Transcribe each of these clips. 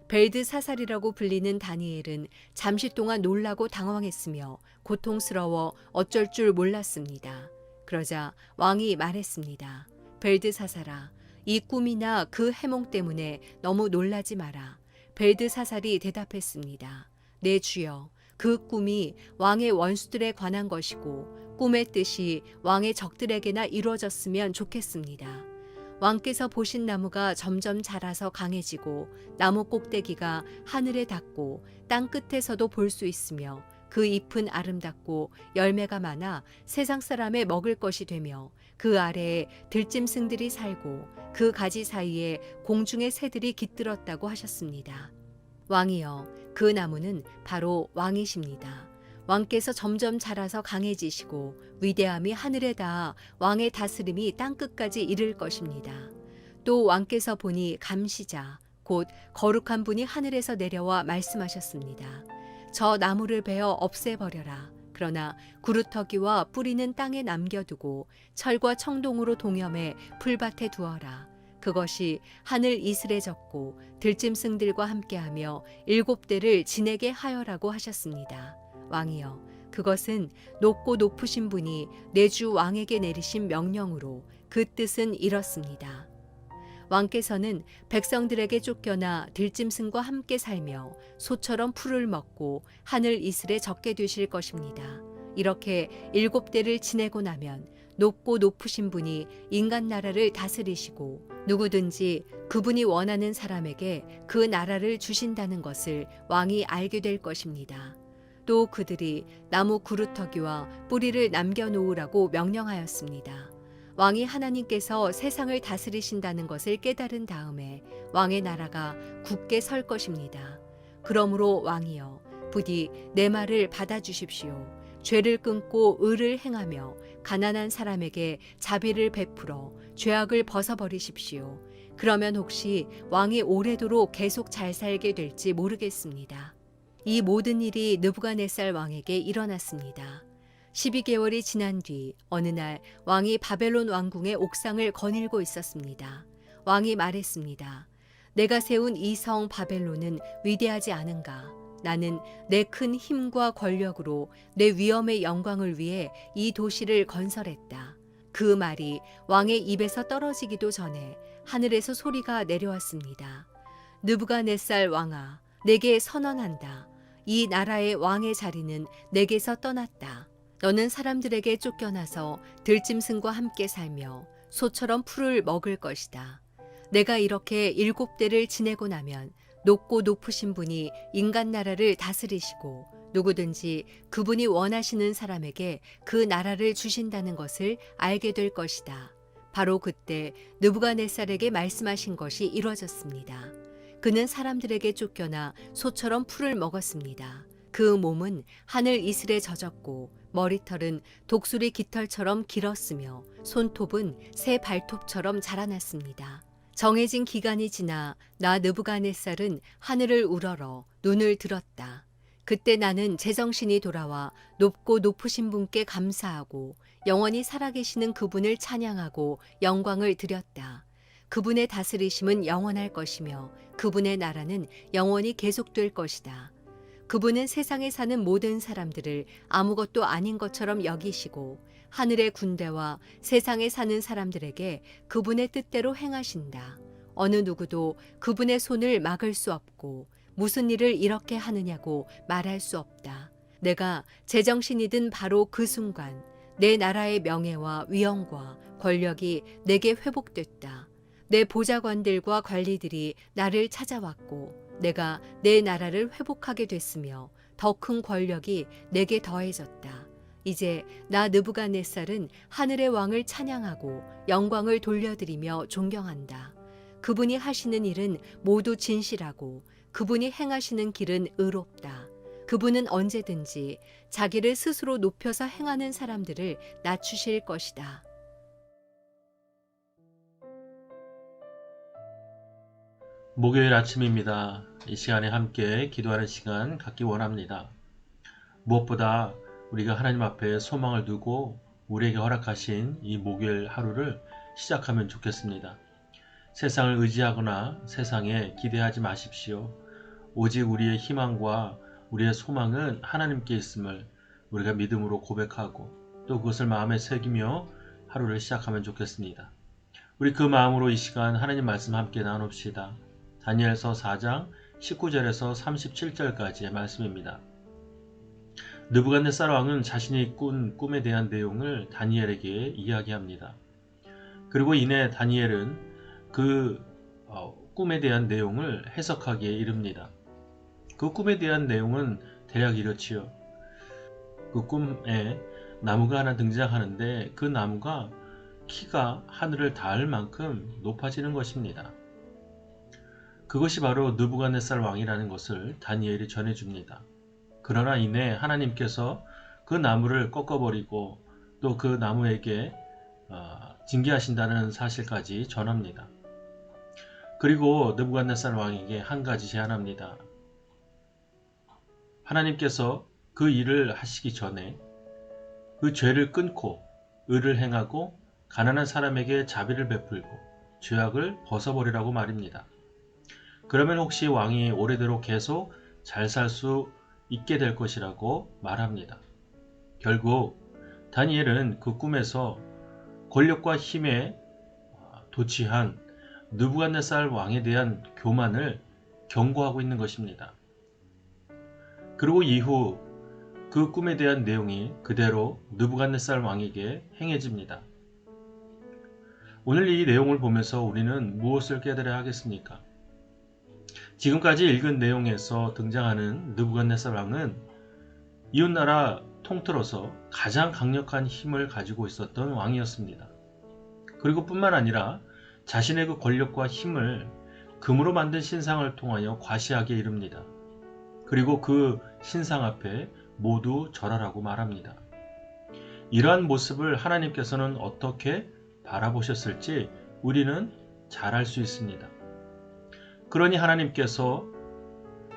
벨드사살이라고 불리는 다니엘은 잠시 동안 놀라고 당황했으며 고통스러워 어쩔 줄 몰랐습니다. 그러자 왕이 말했습니다. 벨드사살아, 이 꿈이나 그 해몽 때문에 너무 놀라지 마라. 벨드사살이 대답했습니다. 내 주여, 그 꿈이 왕의 원수들에 관한 것이고 꿈의 뜻이 왕의 적들에게나 이루어졌으면 좋겠습니다. 왕께서 보신 나무가 점점 자라서 강해지고 나무 꼭대기가 하늘에 닿고 땅 끝에서도 볼 수 있으며 그 잎은 아름답고 열매가 많아 세상 사람의 먹을 것이 되며 그 아래에 들짐승들이 살고 그 가지 사이에 공중의 새들이 깃들었다고 하셨습니다. 왕이여, 그 나무는 바로 왕이십니다. 왕께서 점점 자라서 강해지시고 위대함이 하늘에 닿아 왕의 다스림이 땅끝까지 이를 것입니다. 또 왕께서 보니 감시자, 곧 거룩한 분이 하늘에서 내려와 말씀하셨습니다. 저 나무를 베어 없애버려라. 그러나 구루터기와 뿌리는 땅에 남겨두고 철과 청동으로 동여매 풀밭에 두어라. 그것이 하늘 이슬에 젖고 들짐승들과 함께하며 7대를 지내게 하여라고 하셨습니다. 왕이여, 그것은 높고 높으신 분이 내 주 왕에게 내리신 명령으로 그 뜻은 이렇습니다. 왕께서는 백성들에게 쫓겨나 들짐승과 함께 살며 소처럼 풀을 먹고 하늘 이슬에 젖게 되실 것입니다. 이렇게 7대를 지내고 나면 높고 높으신 분이 인간 나라를 다스리시고 누구든지 그분이 원하는 사람에게 그 나라를 주신다는 것을 왕이 알게 될 것입니다. 또 그들이 나무 구루터기와 뿌리를 남겨놓으라고 명령하였습니다. 왕이 하나님께서 세상을 다스리신다는 것을 깨달은 다음에 왕의 나라가 굳게 설 것입니다. 그러므로 왕이여, 부디 내 말을 받아주십시오. 죄를 끊고 의를 행하며 가난한 사람에게 자비를 베풀어 죄악을 벗어버리십시오. 그러면 혹시 왕이 오래도록 계속 잘 살게 될지 모르겠습니다. 이 모든 일이 느부갓네살 왕에게 일어났습니다. 12개월이 지난 뒤 어느 날 왕이 바벨론 왕궁의 옥상을 거닐고 있었습니다. 왕이 말했습니다. 내가 세운 이 성 바벨론은 위대하지 않은가? 나는 내 큰 힘과 권력으로 내 위엄의 영광을 위해 이 도시를 건설했다. 그 말이 왕의 입에서 떨어지기도 전에 하늘에서 소리가 내려왔습니다. 느부갓네살 왕아, 내게 선언한다. 이 나라의 왕의 자리는 내게서 떠났다. 너는 사람들에게 쫓겨나서 들짐승과 함께 살며 소처럼 풀을 먹을 것이다. 내가 이렇게 7대를 지내고 나면 높고 높으신 분이 인간 나라를 다스리시고 누구든지 그분이 원하시는 사람에게 그 나라를 주신다는 것을 알게 될 것이다. 바로 그때 느부갓네살에게 말씀하신 것이 이루어졌습니다. 그는 사람들에게 쫓겨나 소처럼 풀을 먹었습니다. 그 몸은 하늘 이슬에 젖었고 머리털은 독수리 깃털처럼 길었으며 손톱은 새 발톱처럼 자라났습니다. 정해진 기간이 지나 나 느부갓네살은 하늘을 우러러 눈을 들었다. 그때 나는 제정신이 돌아와 높고 높으신 분께 감사하고 영원히 살아계시는 그분을 찬양하고 영광을 드렸다. 그분의 다스리심은 영원할 것이며 그분의 나라는 영원히 계속될 것이다. 그분은 세상에 사는 모든 사람들을 아무것도 아닌 것처럼 여기시고 하늘의 군대와 세상에 사는 사람들에게 그분의 뜻대로 행하신다. 어느 누구도 그분의 손을 막을 수 없고 무슨 일을 이렇게 하느냐고 말할 수 없다. 내가 제정신이 든 바로 그 순간 내 나라의 명예와 위엄과 권력이 내게 회복됐다. 내 보좌관들과 관리들이 나를 찾아왔고 내가 내 나라를 회복하게 됐으며 더 큰 권력이 내게 더해졌다. 이제 나 느부갓네살은 하늘의 왕을 찬양하고 영광을 돌려드리며 존경한다. 그분이 하시는 일은 모두 진실하고 그분이 행하시는 길은 의롭다. 그분은 언제든지 자기를 스스로 높여서 행하는 사람들을 낮추실 것이다. 목요일 아침입니다. 이 시간에 함께 기도하는 시간 갖기 원합니다. 무엇보다 우리가 하나님 앞에 소망을 두고 우리에게 허락하신 이 목요일 하루를 시작하면 좋겠습니다. 세상을 의지하거나 세상에 기대하지 마십시오. 오직 우리의 희망과 우리의 소망은 하나님께 있음을 우리가 믿음으로 고백하고 또 그것을 마음에 새기며 하루를 시작하면 좋겠습니다. 우리 그 마음으로 이 시간 하나님 말씀 함께 나눕시다. 다니엘서 4장 19절에서 37절까지의 말씀입니다. 느부갓네살 왕은 자신이 꾼 꿈에 대한 내용을 다니엘에게 이야기합니다. 그리고 이내 다니엘은 그 꿈에 대한 내용을 해석하기에 이릅니다. 그 꿈에 대한 내용은 대략 이렇지요. 그 꿈에 나무가 하나 등장하는데 그 나무가 키가 하늘을 닿을 만큼 높아지는 것입니다. 그것이 바로 느부갓네살 왕이라는 것을 다니엘이 전해줍니다. 그러나 이내 하나님께서 그 나무를 꺾어버리고 또 그 나무에게 징계하신다는 사실까지 전합니다. 그리고 느부갓네살 왕에게 한 가지 제안합니다. 하나님께서 그 일을 하시기 전에 그 죄를 끊고 의를 행하고 가난한 사람에게 자비를 베풀고 죄악을 벗어버리라고 말입니다. 그러면 혹시 왕이 오래도록 계속 잘 살 수 있게 될 것이라고 말합니다. 결국 다니엘은 그 꿈에서 권력과 힘에 도취한 느부갓네살 왕에 대한 교만을 경고하고 있는 것입니다. 그리고 이후 그 꿈에 대한 내용이 그대로 느부갓네살 왕에게 행해집니다. 오늘 이 내용을 보면서 우리는 무엇을 깨달아야 하겠습니까? 지금까지 읽은 내용에서 등장하는 느부갓네살 왕은 이웃나라 통틀어서 가장 강력한 힘을 가지고 있었던 왕이었습니다. 그리고 뿐만 아니라 자신의 그 권력과 힘을 금으로 만든 신상을 통하여 과시하게 이릅니다. 그리고 그 신상 앞에 모두 절하라고 말합니다. 이러한 모습을 하나님께서는 어떻게 바라보셨을지 우리는 잘 알 수 있습니다. 그러니 하나님께서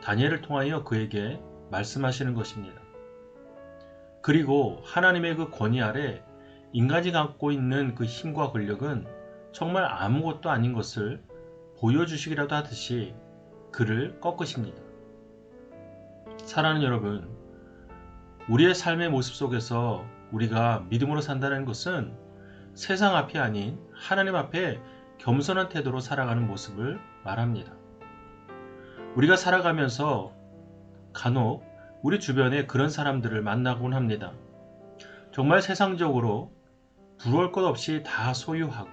다니엘을 통하여 그에게 말씀하시는 것입니다. 그리고 하나님의 그 권위 아래 인간이 갖고 있는 그 힘과 권력은 정말 아무것도 아닌 것을 보여주시기라도 하듯이 그를 꺾으십니다. 사랑하는 여러분, 우리의 삶의 모습 속에서 우리가 믿음으로 산다는 것은 세상 앞이 아닌 하나님 앞에 겸손한 태도로 살아가는 모습을 말합니다. 우리가 살아가면서 간혹 우리 주변에 그런 사람들을 만나곤 합니다. 정말 세상적으로 부러울 것 없이 다 소유하고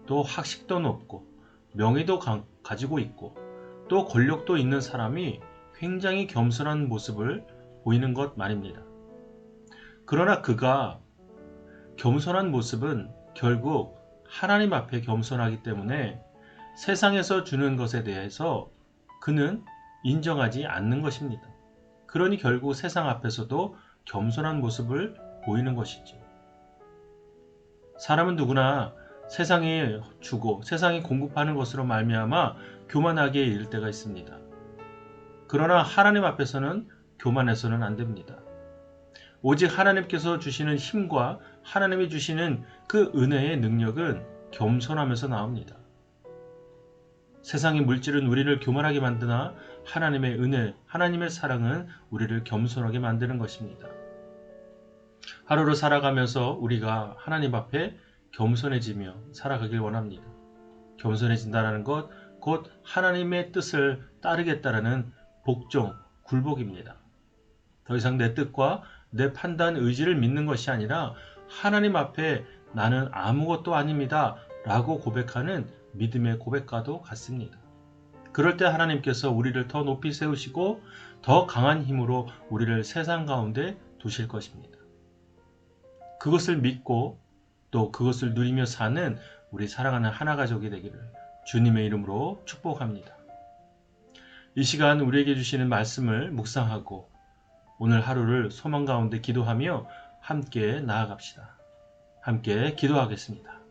또 학식도 높고 명예도 가지고 있고 또 권력도 있는 사람이 굉장히 겸손한 모습을 보이는 것 말입니다. 그러나 그가 겸손한 모습은 결국 하나님 앞에 겸손하기 때문에 세상에서 주는 것에 대해서 그는 인정하지 않는 것입니다. 그러니 결국 세상 앞에서도 겸손한 모습을 보이는 것이죠. 사람은 누구나 세상에 주고 세상이 공급하는 것으로 말미암아 교만하게 이를 때가 있습니다. 그러나 하나님 앞에서는 교만해서는 안 됩니다. 오직 하나님께서 주시는 힘과 하나님이 주시는 그 은혜의 능력은 겸손하면서 나옵니다. 세상의 물질은 우리를 교만하게 만드나 하나님의 은혜, 하나님의 사랑은 우리를 겸손하게 만드는 것입니다. 하루를 살아가면서 우리가 하나님 앞에 겸손해지며 살아가길 원합니다. 겸손해진다는 것, 곧 하나님의 뜻을 따르겠다라는 복종, 굴복입니다. 더 이상 내 뜻과 내 판단, 의지를 믿는 것이 아니라 하나님 앞에 나는 아무것도 아닙니다 라고 고백하는 믿음의 고백과도 같습니다. 그럴 때 하나님께서 우리를 더 높이 세우시고 더 강한 힘으로 우리를 세상 가운데 두실 것입니다. 그것을 믿고 또 그것을 누리며 사는 우리 사랑하는 하나 가족이 되기를 주님의 이름으로 축복합니다. 이 시간 우리에게 주시는 말씀을 묵상하고 오늘 하루를 소망 가운데 기도하며 함께 나아갑시다. 함께 기도하겠습니다.